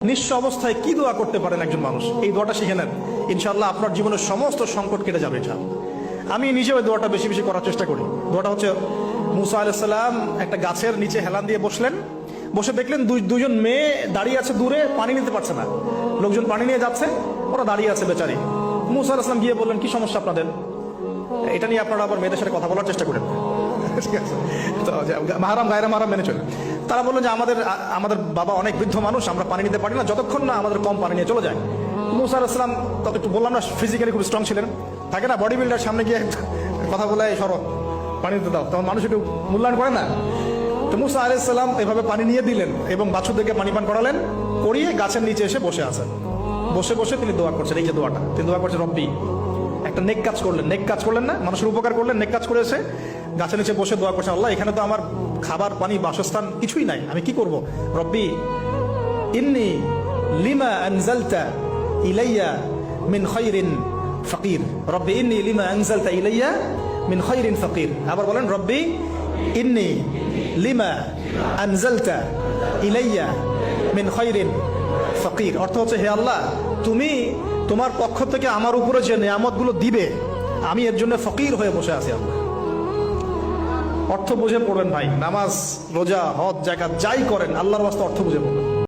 নিঃস্ব অবস্থায় কি দোয়া করতে পারেন একজন মানুষ, এই দোয়াটা শিখে নেন, ইনশাআল্লাহ আপনার জীবনের সমস্ত সংকট কেটে যাবে। আমি নিজেও এই দোয়াটা বেশি বেশি করার চেষ্টা করি। দোয়াটা হচ্ছে, মুসা আলাইহিস সালাম একটা গাছের নিচে হেলান দিয়ে বসলেন, বসে দেখলেন দুজন মেয়ে দাঁড়িয়ে আছে দূরে, পানি নিতে পারছে না, লোকজন পানি নিয়ে যাচ্ছে, ওরা দাঁড়িয়ে আছে বেচারি। মুসা আলাইহিস সালাম গিয়ে বললেন, কি সমস্যা আপনাদের? এটা নিয়ে আপনারা আবার মেয়েদের সাথে কথা বলার চেষ্টা করেন, ঠিক আছে? তো মাহারাম গায়রা মাহারাম মেনে চলেন। তারা বললেন যে আমাদের বাবা অনেক বৃদ্ধ মানুষ, আমরা পানি নিতে পারি না যতক্ষণ না আমাদের কম পানি নিয়ে চলে যায়। মুসা আলাইহিস সালাম তত একটু বললাম না, ফিজিক্যালি খুব স্ট্রং ছিলেন, থাকে না বডি বিল্ডার, সামনে গিয়ে কথা বলে সরো পানি দিতে দাও, তখন মানুষ একটু মূল্যায়ন করে না। তো মুসা আলাইহিস সালাম এভাবে পানি নিয়ে দিলেন এবং বাছুরদেরকে পানি পান করালেন, করিয়ে গাছের নিচে এসে বসে আছেন। বসে বসে তিনি দোয়া করছেন, এই যে দোয়াটা তিনি দোয়া করছেন, রব্বি, একটা নেক কাজ করলেন, নেক কাজ করলেন না, মানুষের উপকার করলেন, নেক কাজ করে এসে গাছের নিচে বসে দোয়া করছেন, আল্লাহ এখানে তো আমার খাবার পানি বাসস্থান কিছুই নাই, আমি কি করব? রব্বি ইন্নী লিমা আনজালতা ইলাইয়া মিন খায়রিন ফাকির, রব্বি ইন্নী লিমা আনজালতা ইলাইয়া মিন খায়রিন ফাকির। আবার বলেন, রব্বি ইন্নী লিমা আনজালতা ইলাইয়া মিন খায়রিন ফাকির। অর্থ হচ্ছে, হে আল্লাহ, তুমি তোমার পক্ষ থেকে আমার উপরে যে নিয়ামতগুলো দিবে, আমি এর জন্য ফকির হয়ে বসে আছি। আল্লাহ অর্থ বুঝে পড়বেন ভাই, নামাজ রোজা হজ জাকাত যাই করেন আল্লাহর ওয়াস্তে অর্থ বুঝে পড়বেন।